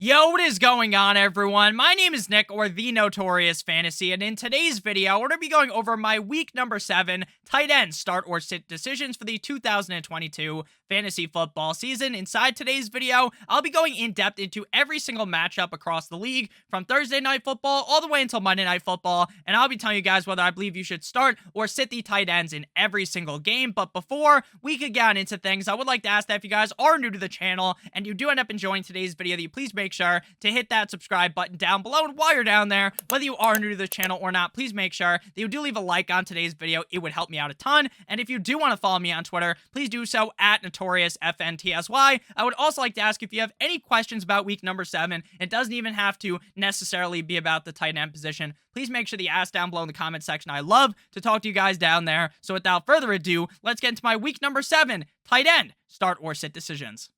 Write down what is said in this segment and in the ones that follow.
Yo, what is going on, everyone? My name is Nick, or The Notorious Fantasy, and in today's video, we're going to be going over my week number 7 tight end start or sit decisions for the 2022 fantasy football season. Inside today's video, I'll be going in depth into every single matchup across the league, from Thursday Night Football all the way until Monday Night Football, and I'll be telling you guys whether I believe you should start or sit the tight ends in every single game. But before we could get on into things, I would like to ask that if you guys are new to the channel and you do end up enjoying today's video, that you please make sure to hit that subscribe button down below. And while you're down there, whether you are new to the channel or not, please make sure that you do leave a like on today's video. It would help me out a ton. And if you do want to follow me on Twitter, please do so at NotoriousFNTSY. I would also like to ask if you have any questions about week number 7. It doesn't even have to necessarily be about the tight end position. Please make sure that you ask down below in the comment section. I love to talk to you guys down there. So without further ado, let's get into my week number 7 tight end start or sit decisions.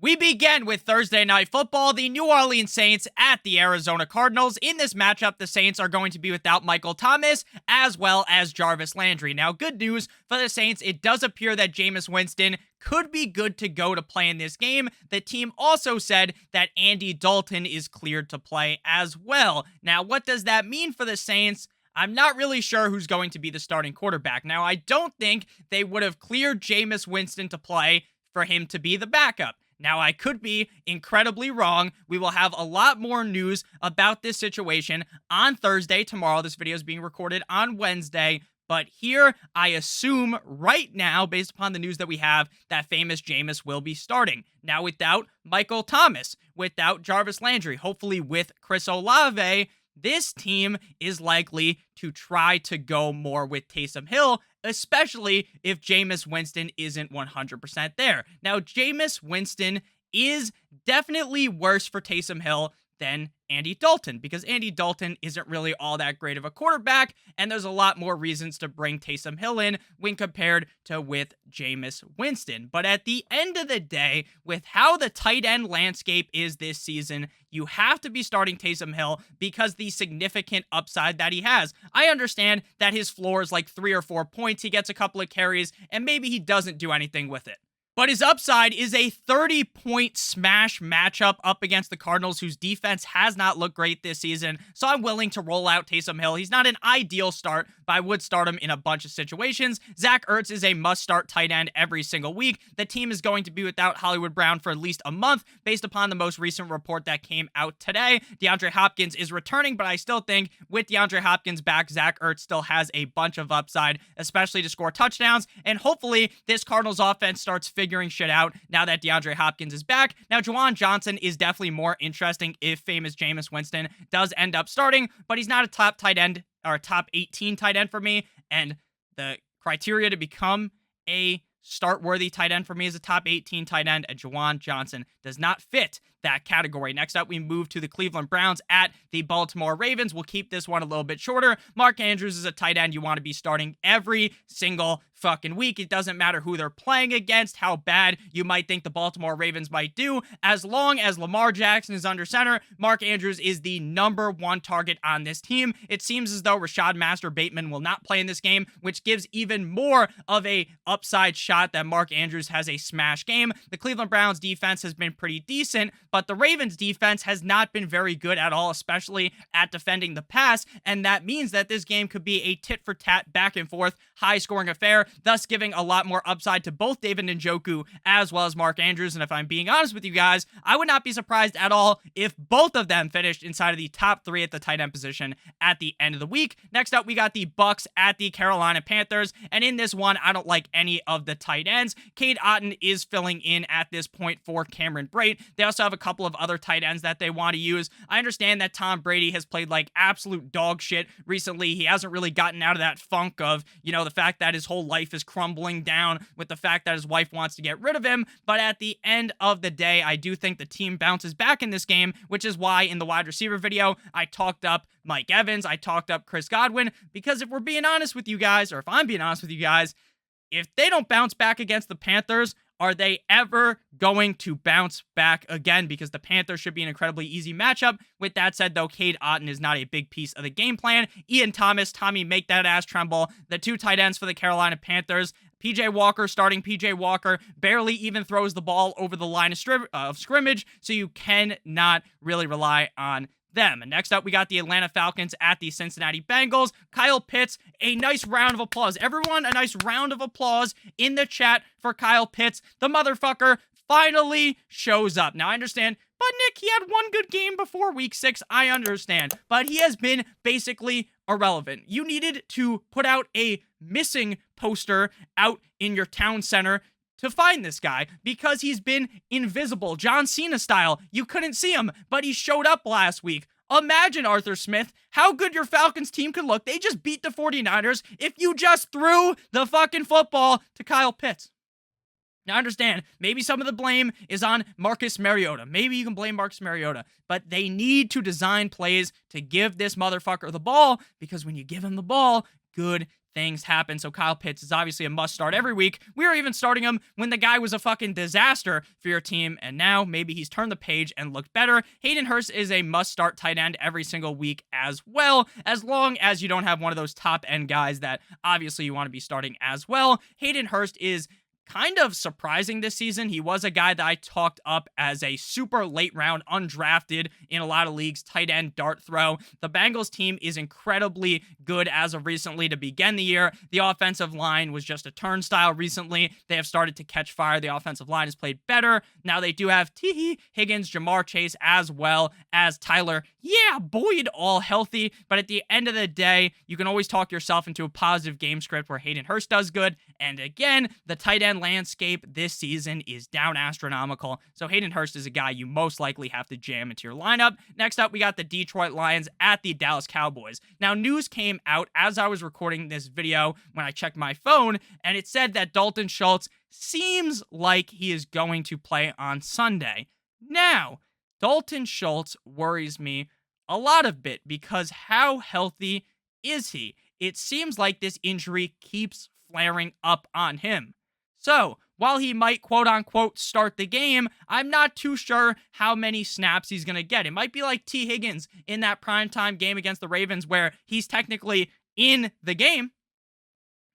We begin with Thursday Night Football, the New Orleans Saints at the Arizona Cardinals. In this matchup, the Saints are going to be without Michael Thomas as well as Jarvis Landry. Now, good news for the Saints, it does appear that Jameis Winston could be good to go to play in this game. The team also said that Andy Dalton is cleared to play as well. Now, what does that mean for the Saints? I'm not really sure who's going to be the starting quarterback. Now, I don't think they would have cleared Jameis Winston to play for him to be the backup. Now, I could be incredibly wrong. We will have a lot more news about this situation on Thursday. Tomorrow, this video is being recorded on Wednesday. But here, I assume right now, based upon the news that we have, that famous Jameis will be starting. Now, without Michael Thomas, without Jarvis Landry, hopefully with Chris Olave, this team is likely to try to go more with Taysom Hill, especially if Jameis Winston isn't 100% there. Now, Jameis Winston is definitely worse for Taysom Hill than Andy Dalton, because Andy Dalton isn't really all that great of a quarterback, and there's a lot more reasons to bring Taysom Hill in when compared to with Jameis Winston. But at the end of the day, with how the tight end landscape is this season, you have to be starting Taysom Hill because the significant upside that he has. I understand that his floor is like 3 or 4 points, he gets a couple of carries, and maybe he doesn't do anything with it. But his upside is a 30-point smash matchup up against the Cardinals, whose defense has not looked great this season. So I'm willing to roll out Taysom Hill. He's not an ideal start, but I would start him in a bunch of situations. Zach Ertz is a must-start tight end every single week. The team is going to be without Hollywood Brown for at least a month, based upon the most recent report that came out today. DeAndre Hopkins is returning, but I still think with DeAndre Hopkins back, Zach Ertz still has a bunch of upside, especially to score touchdowns. And hopefully this Cardinals offense starts figuring shit out now that DeAndre Hopkins is back. Now, Juwan Johnson is definitely more interesting if famous Jameis Winston does end up starting, but he's not a top tight end or a top 18 tight end for me. And the criteria to become a start-worthy tight end for me is a top 18 tight end, and Juwan Johnson does not fit that category. Next up, we move to the Cleveland Browns at the Baltimore Ravens. We'll keep this one a little bit shorter. Mark Andrews is a tight end you want to be starting every single fucking week. It doesn't matter who they're playing against, how bad you might think the Baltimore Ravens might do. As long as Lamar Jackson is under center, Mark Andrews is the #1 target on this team. It seems as though Rashad Master Bateman will not play in this game, which gives even more of a upside shot that Mark Andrews has a smash game. The Cleveland Browns defense has been pretty decent, but the Ravens defense has not been very good at all, especially at defending the pass, and that means that this game could be a tit-for-tat, back-and-forth, high-scoring affair, thus giving a lot more upside to both David Njoku as well as Mark Andrews. And if I'm being honest with you guys, I would not be surprised at all if both of them finished inside of the top 3 at the tight end position at the end of the week. Next up, we got the Bucs at the Carolina Panthers, and in this one, I don't like any of the tight ends. Cade Otton is filling in at this point for Cameron Brate. They also have a couple of other tight ends that they want to use. I understand that Tom Brady has played like absolute dog shit recently. He hasn't really gotten out of that funk of, the fact that his whole life is crumbling down with the fact that his wife wants to get rid of him. But at the end of the day, I do think the team bounces back in this game, which is why in the wide receiver video, I talked up Mike Evans, I talked up Chris Godwin, because if we're being honest with you guys, or if I'm being honest with you guys, if they don't bounce back against the Panthers, are they ever going to bounce back again? Because the Panthers should be an incredibly easy matchup. With that said, though, Cade Otton is not a big piece of the game plan. Ian Thomas, Tommy Make That Ass Tremble, the 2 tight ends for the Carolina Panthers, PJ Walker, starting PJ Walker, barely even throws the ball over the line of scrimmage, so you cannot really rely on them. And next up, we got the Atlanta Falcons at the Cincinnati Bengals. Kyle Pitts, a nice round of applause. Everyone, a nice round of applause in the chat for Kyle Pitts. The motherfucker finally shows up. Now, I understand, but Nick, he had one good game before week 6. I understand, but he has been basically irrelevant. You needed to put out a missing poster out in your town center to find this guy because he's been invisible, John Cena style. You couldn't see him, but he showed up last week. Imagine, Arthur Smith, how good your Falcons team could look. They just beat the 49ers if you just threw the fucking football to Kyle Pitts. Now, I understand, maybe some of the blame is on Marcus Mariota. Maybe you can blame Marcus Mariota, but they need to design plays to give this motherfucker the ball, because when you give him the ball, good things happen. So Kyle Pitts is obviously a must start every week. We were even starting him when the guy was a fucking disaster for your team, and now maybe he's turned the page and looked better. Hayden Hurst is a must start tight end every single week as well, as long as you don't have one of those top end guys that obviously you want to be starting as well. Hayden Hurst is kind of surprising this season. He was a guy that I talked up as a super late round, undrafted in a lot of leagues, tight end dart throw. The Bengals team is incredibly good as of recently to begin the year. The offensive line was just a turnstile recently. They have started to catch fire. The offensive line has played better. Now they do have T. Higgins, Jamar Chase, as well as Tyler. Yeah, Boyd, all healthy. But at the end of the day, you can always talk yourself into a positive game script where Hayden Hurst does good. And again, the tight end landscape this season is down astronomical, so Hayden Hurst is a guy you most likely have to jam into your lineup. Next up, we got the Detroit Lions at the Dallas Cowboys. Now, news came out as I was recording this video when I checked my phone, and it said that Dalton Schultz seems like he is going to play on Sunday. Now, Dalton Schultz worries me a lot of bit because how healthy is he? It seems like this injury keeps flaring up on him. So, while he might quote-unquote start the game, I'm not too sure how many snaps he's going to get. It might be like T. Higgins in that primetime game against the Ravens where he's technically in the game,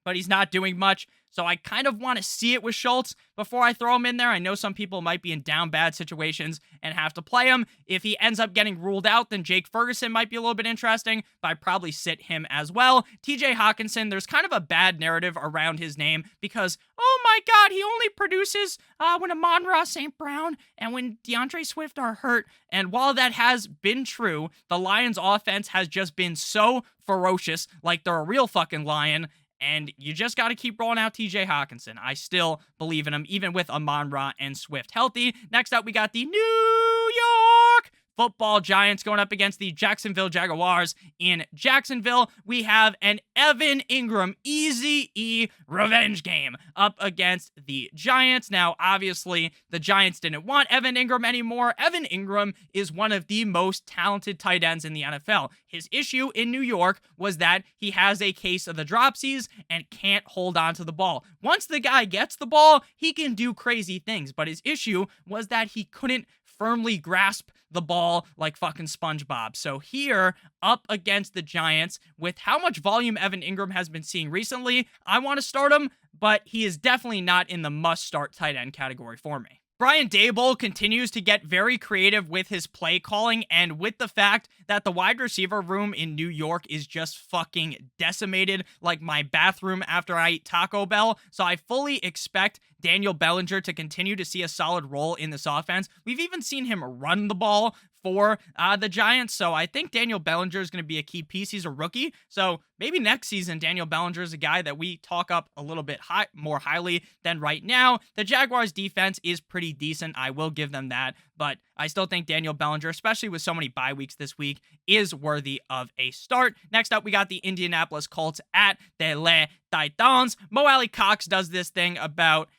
but he's not doing much. So I kind of want to see it with Schultz before I throw him in there. I know some people might be in down bad situations and have to play him. If he ends up getting ruled out, then Jake Ferguson might be a little bit interesting, but I'd probably sit him as well. TJ Hawkinson, there's kind of a bad narrative around his name because, oh my God, he only produces when Amon-Ra St. Brown and when DeAndre Swift are hurt. And while that has been true, the Lions offense has just been so ferocious, like they're a real fucking lion. And you just got to keep rolling out TJ Hawkinson. I still believe in him, even with Amon-Ra and Swift healthy. Next up, we got the New York Football Giants going up against the Jacksonville Jaguars in Jacksonville. We have an Evan Ingram Easy-E revenge game up against the Giants. Now, obviously, the Giants didn't want Evan Ingram anymore. Evan Ingram is one of the most talented tight ends in the NFL. His issue in New York was that he has a case of the dropsies and can't hold on to the ball. Once the guy gets the ball, he can do crazy things, but his issue was that he couldn't firmly grasp the ball like fucking SpongeBob. So here, up against the Giants, with how much volume Evan Ingram has been seeing recently, I want to start him, but he is definitely not in the must-start tight end category for me. Brian Daboll continues to get very creative with his play calling, and with the fact that the wide receiver room in New York is just fucking decimated like my bathroom after I eat Taco Bell. So I fully expect Daniel Bellinger to continue to see a solid role in this offense. We've even seen him run the ball for the Giants, so I think Daniel Bellinger is going to be a key piece. He's a rookie, so maybe next season Daniel Bellinger is a guy that we talk up a little bit more highly than right now. The Jaguars' defense is pretty decent, I will give them that, but I still think Daniel Bellinger, especially with so many bye weeks this week, is worthy of a start. Next up, we got the Indianapolis Colts at the Les Titans. Mo Alley Cox does this thing about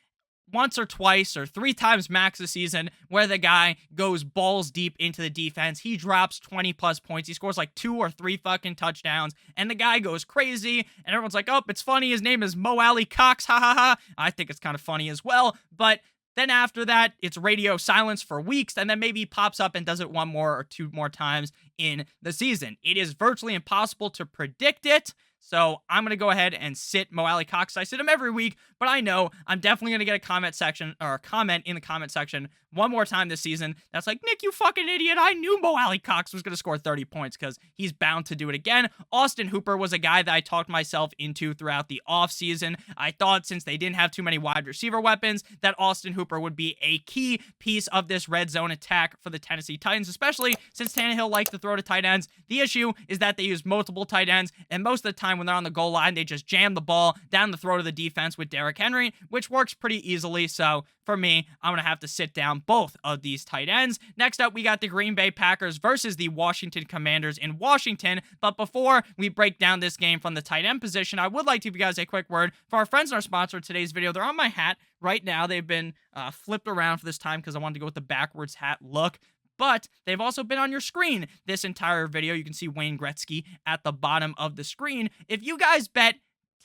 once or twice or 3 times max a season where the guy goes balls deep into the defense. He drops 20 plus points. He scores like 2 or 3 fucking touchdowns and the guy goes crazy and everyone's like, oh, it's funny. His name is Mo Alley Cox. Ha ha ha. I think it's kind of funny as well. But then after that, it's radio silence for weeks, and then maybe he pops up and does it 1 more or 2 more times in the season. It is virtually impossible to predict it. So I'm going to go ahead and sit Mo Alley Cox. I sit him every week, but I know I'm definitely going to get a comment in the comment section one more time this season that's like, Nick, you fucking idiot. I knew Mo Alley Cox was going to score 30 points because he's bound to do it again. Austin Hooper was a guy that I talked myself into throughout the offseason. I thought since they didn't have too many wide receiver weapons that Austin Hooper would be a key piece of this red zone attack for the Tennessee Titans, especially since Tannehill likes to throw to tight ends. The issue is that they use multiple tight ends, and most of the time when they're on the goal line, they just jam the ball down the throat of the defense with Derrick Henry, which works pretty easily. So for me, I'm going to have to sit down both of these tight ends. Next up, we got the Green Bay Packers versus the Washington Commanders in Washington. But before we break down this game from the tight end position, I would like to give you guys a quick word for our friends and our sponsor of today's video. They're on my hat right now. They've been flipped around for this time because I wanted to go with the backwards hat look. But they've also been on your screen this entire video. You can see Wayne Gretzky at the bottom of the screen. If you guys bet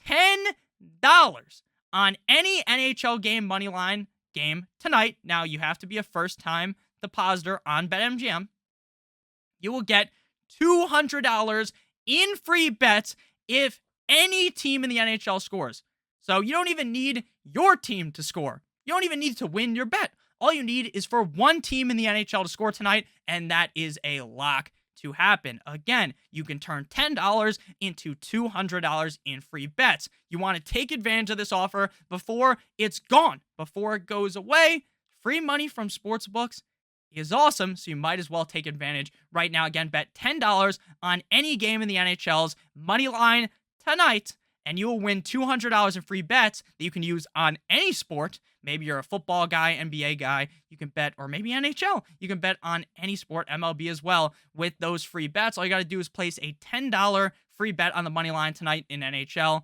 $10 on any NHL game moneyline game tonight, now you have to be a first-time depositor on BetMGM, you will get $200 in free bets if any team in the NHL scores. So you don't even need your team to score. You don't even need to win your bet. All you need is for one team in the NHL to score tonight, and that is a lock to happen. Again, you can turn $10 into $200 in free bets. You want to take advantage of this offer before it's gone, before it goes away. Free money from sportsbooks is awesome, so you might as well take advantage right now. Again, bet $10 on any game in the NHL's money line tonight, and you will win $200 in free bets that you can use on any sport. Maybe you're a football guy, NBA guy, you can bet, or maybe NHL. You can bet on any sport, MLB as well, with those free bets. All you got to do is place a $10 free bet on the money line tonight in NHL.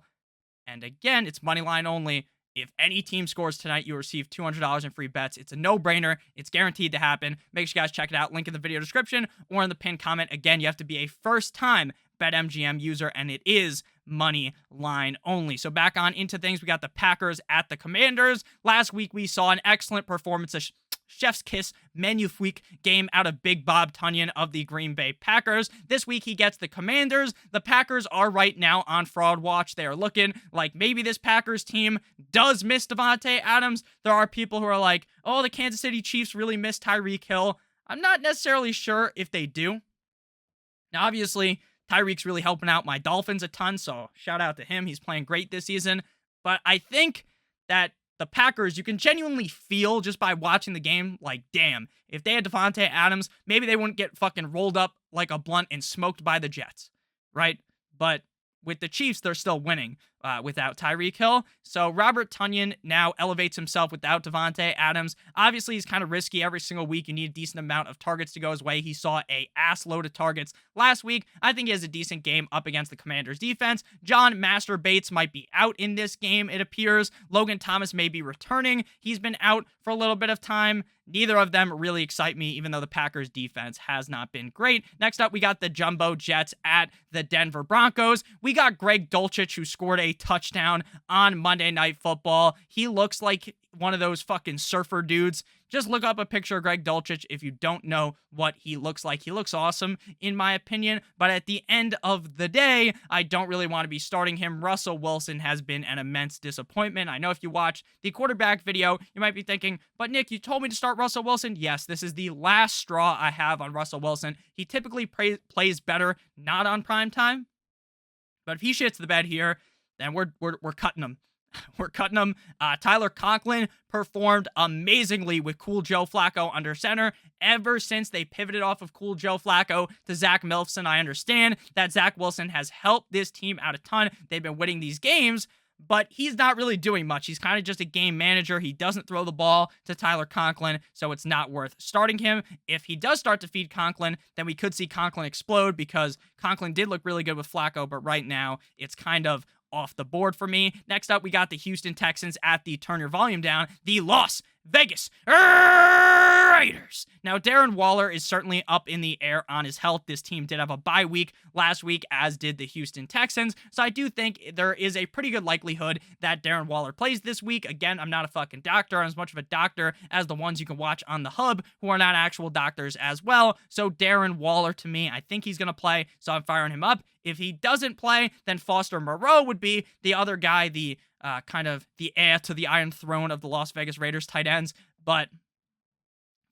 And again, it's money line only. If any team scores tonight, you receive $200 in free bets. It's a no-brainer. It's guaranteed to happen. Make sure you guys check it out. Link in the video description or in the pinned comment. Again, you have to be a first-time BetMGM user, and it is money line only. So back on into things, we got the Packers at the Commanders. Last week, we saw an excellent performance, a chef's kiss, magnifique game out of Big Bob Tunyon of the Green Bay Packers. This week, he gets the Commanders. The Packers are right now on fraud watch. They are looking like maybe this Packers team does miss Davante Adams. There are people who are like, oh, the Kansas City Chiefs really miss Tyreek Hill. I'm not necessarily sure if they do. Now, obviously, Tyreek's really helping out my Dolphins a ton, so shout out to him. He's playing great this season. But I think that the Packers, you can genuinely feel just by watching the game, like, damn, if they had Davante Adams, maybe they wouldn't get fucking rolled up like a blunt and smoked by the Jets, right? But with the Chiefs, they're still winning without Tyreek Hill. So Robert Tunyon now elevates himself without Davante Adams. Obviously, he's kind of risky every single week. You need a decent amount of targets to go his way. He saw a ass load of targets last week. I think he has a decent game up against the Commanders' defense. John Masturbates might be out in this game, it appears. Logan Thomas may be returning. He's been out for a little bit of time. Neither of them really excite me, even though the Packers' defense has not been great. Next up, we got the Jumbo Jets at the Denver Broncos. We got Greg Dulcich, who scored a touchdown on Monday Night Football. He looks like one of those fucking surfer dudes. Just look up a picture of Greg Dulcich if you don't know what he looks like. He looks awesome, in my opinion, but at the end of the day, I don't really want to be starting him. Russell Wilson has been an immense disappointment. I know if you watch the quarterback video, you might be thinking, but Nick, you told me to start Russell Wilson. Yes, this is the last straw I have on Russell Wilson. He typically plays better not on prime time, but if he shits the bed here, then we're cutting him. We're cutting him. Tyler Conklin performed amazingly with Cool Joe Flacco under center. Ever since they pivoted off of Cool Joe Flacco to Zach Wilson, I understand that Zach Wilson has helped this team out a ton. They've been winning these games, but he's not really doing much. He's kind of just a game manager. He doesn't throw the ball to Tyler Conklin, so it's not worth starting him. If he does start to feed Conklin, then we could see Conklin explode because Conklin did look really good with Flacco, but right now it's kind of off the board for me. Next up, we got the Houston Texans at the, turn your volume down, the Las Vegas Raiders. Now, Darren Waller is certainly up in the air on his health. This team did have a bye week last week, as did the Houston Texans. So I do think there is a pretty good likelihood that Darren Waller plays this week. Again, I'm not a fucking doctor. I'm as much of a doctor as the ones you can watch on the hub who are not actual doctors as well. So Darren Waller, to me, I think he's going to play. So I'm firing him up. If he doesn't play, then Foster Moreau would be the other guy, the kind of the heir to the Iron Throne of the Las Vegas Raiders tight ends. But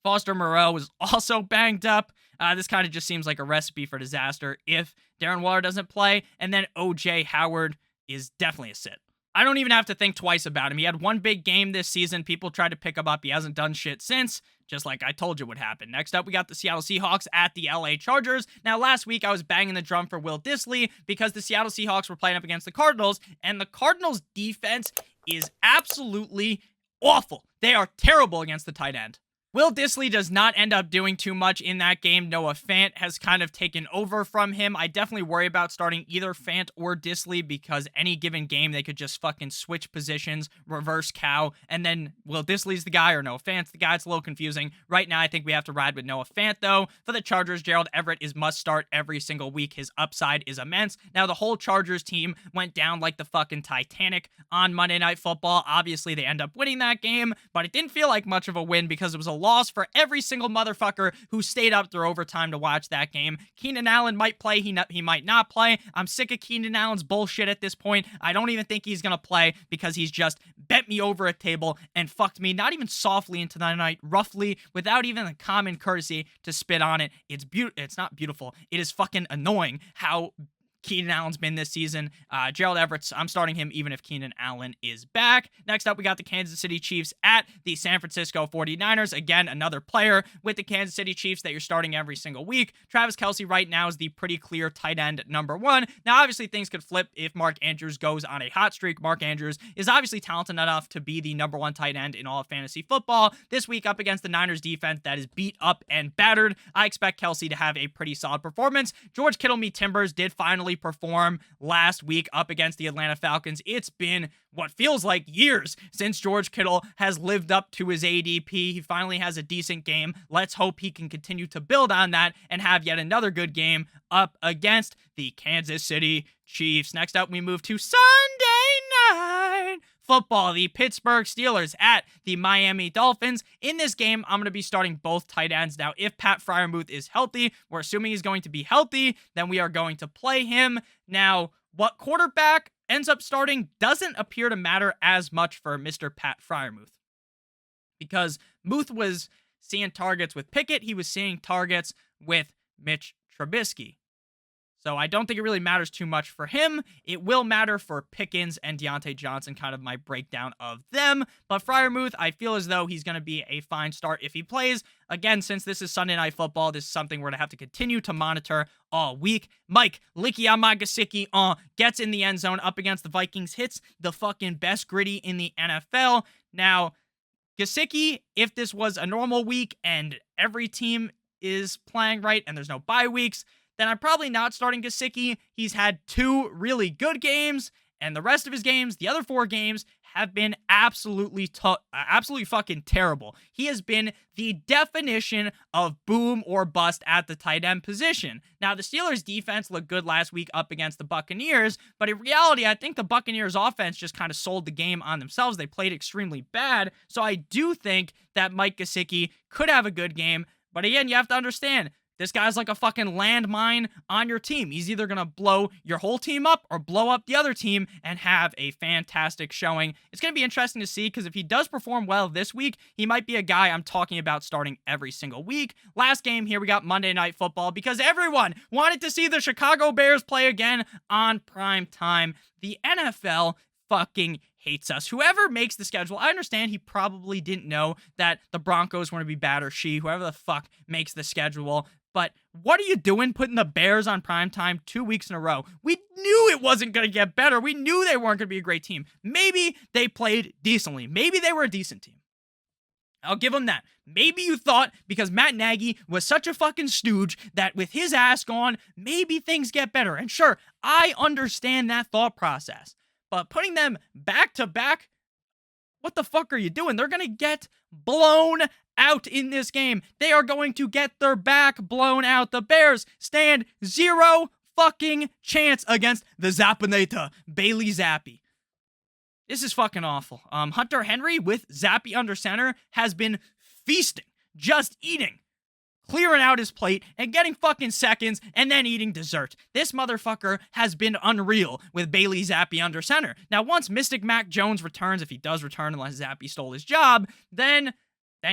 Foster Moreau is also banged up. This kind of just seems like a recipe for disaster if Darren Waller doesn't play. And then O.J. Howard is definitely a sit. I don't even have to think twice about him. He had one big game this season. People tried to pick him up. He hasn't done shit since, just like I told you would happen. Next up, we got the Seattle Seahawks at the LA Chargers. Now, last week, I was banging the drum for Will Dissly because the Seattle Seahawks were playing up against the Cardinals, and the Cardinals' defense is absolutely awful. They are terrible against the tight end. Will Dissly does not end up doing too much in that game. Noah Fant has kind of taken over from him. I definitely worry about starting either Fant or Dissly because any given game, they could just fucking switch positions, reverse cow, and then Will Dissly's the guy or Noah Fant's the guy. It's a little confusing. Right now, I think we have to ride with Noah Fant, though. For the Chargers, Gerald Everett is must start every single week. His upside is immense. Now, the whole Chargers team went down like the fucking Titanic on Monday Night Football. Obviously, they end up winning that game, but it didn't feel like much of a win because it was a loss for every single motherfucker who stayed up through overtime to watch that game. Keenan Allen might play, he might not play. I'm sick of Keenan Allen's bullshit at this point. I don't even think he's gonna play because he's just bent me over a table and fucked me, not even softly into the night, roughly, without even a common courtesy to spit on it. It's not beautiful. It is fucking annoying how Keenan Allen's been this season. Gerald Everett, I'm starting him even if Keenan Allen is back. Next up, we got the Kansas City Chiefs at the San Francisco 49ers. Again, another player with the Kansas City Chiefs that you're starting every single week. Travis Kelce right now is the pretty clear tight end number one. Now, obviously, things could flip if Mark Andrews goes on a hot streak. Mark Andrews is obviously talented enough to be the number one tight end in all of fantasy football. This week up against the Niners defense that is beat up and battered, I expect Kelce to have a pretty solid performance. George Kittle meet Timbers did finally perform last week up against the Atlanta Falcons. It's been what feels like years since George Kittle has lived up to his ADP. He finally has a decent game. Let's hope he can continue to build on that and have yet another good game up against the Kansas City Chiefs. Next up, we move to Sunday Night Football. The Pittsburgh Steelers at the Miami Dolphins. In this game, I'm going to be starting both tight ends. Now, if Pat Freiermuth is healthy, we're assuming he's going to be healthy, then we are going to play him. Now, what quarterback ends up starting doesn't appear to matter as much for Mr. Pat Freiermuth, because Muth was seeing targets with Pickett. He was seeing targets with Mitch Trubisky. So I don't think it really matters too much for him. It will matter for Pickens and Deontay Johnson, kind of my breakdown of them. But Freiermuth, I feel as though he's going to be a fine start if he plays. Again, since this is Sunday Night Football, this is something we're going to have to continue to monitor all week. Mike Likiamagasicki gets in the end zone up against the Vikings, hits the fucking best gritty in the NFL. Now, Gesicki, if this was a normal week and every team is playing right and there's no bye weeks, then I'm probably not starting Gesicki. He's had 2 really good games, and the rest of his games, the other 4 games, have been absolutely fucking terrible. He has been the definition of boom or bust at the tight end position. Now, the Steelers' defense looked good last week up against the Buccaneers, but in reality, I think the Buccaneers' offense just kind of sold the game on themselves. They played extremely bad, so I do think that Mike Gesicki could have a good game, but again, you have to understand, this guy's like a fucking landmine on your team. He's either going to blow your whole team up or blow up the other team and have a fantastic showing. It's going to be interesting to see because if he does perform well this week, he might be a guy I'm talking about starting every single week. Last game here, we got Monday Night Football because everyone wanted to see the Chicago Bears play again on prime time. The NFL fucking hates us. Whoever makes the schedule, I understand he probably didn't know that the Broncos were going to be bad or whoever the fuck makes the schedule. But what are you doing putting the Bears on primetime 2 weeks in a row? We knew it wasn't going to get better. We knew they weren't going to be a great team. Maybe they played decently. Maybe they were a decent team. I'll give them that. Maybe you thought because Matt Nagy was such a fucking stooge that with his ass gone, maybe things get better. And sure, I understand that thought process. But putting them back to back, what the fuck are you doing? They're going to get blown out in this game. They are going to get their back blown out. The Bears stand zero fucking chance against the Zappinator, Bailey Zappi. This is fucking awful. Hunter Henry with Zappi under center has been feasting, just eating, clearing out his plate and getting fucking seconds and then eating dessert. This motherfucker has been unreal with Bailey Zappi under center. Now, once Mystic Mac Jones returns, if he does return unless Zappi stole his job, then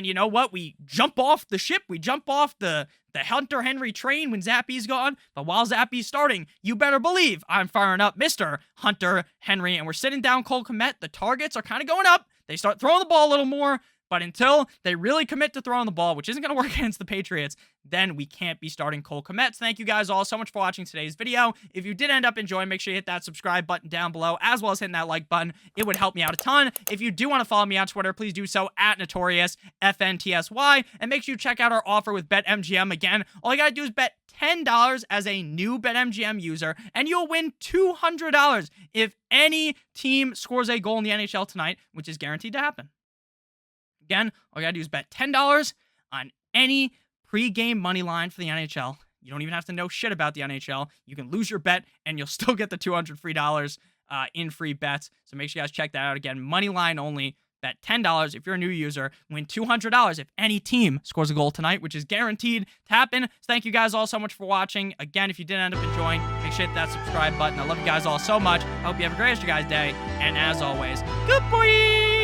you know what? We jump off the ship. We jump off the Hunter Henry train when Zappi's gone. But while Zappi's starting, you better believe I'm firing up Mr. Hunter Henry. And we're sitting down Cole Kmet. The targets are kind of going up. They start throwing the ball a little more. But until they really commit to throwing the ball, which isn't going to work against the Patriots, then we can't be starting Cole Kmet. Thank you guys all so much for watching today's video. If you did end up enjoying, make sure you hit that subscribe button down below, as well as hitting that like button. It would help me out a ton. If you do want to follow me on Twitter, please do so at NotoriousFNTSY. And make sure you check out our offer with BetMGM. Again, all you got to do is bet $10 as a new BetMGM user, and you'll win $200 if any team scores a goal in the NHL tonight, which is guaranteed to happen. Again, all you gotta do is bet $10 on any pre-game money line for the NHL. You don't even have to know shit about the NHL. You can lose your bet, and you'll still get the $200 free dollars in free bets. So make sure you guys check that out. Again, money line only. Bet $10 if you're a new user. Win $200 if any team scores a goal tonight, which is guaranteed to happen. So thank you guys all so much for watching. Again, if you did end up enjoying, make sure you hit that subscribe button. I love you guys all so much. I hope you have a great rest of your guys' day. And as always, good boy!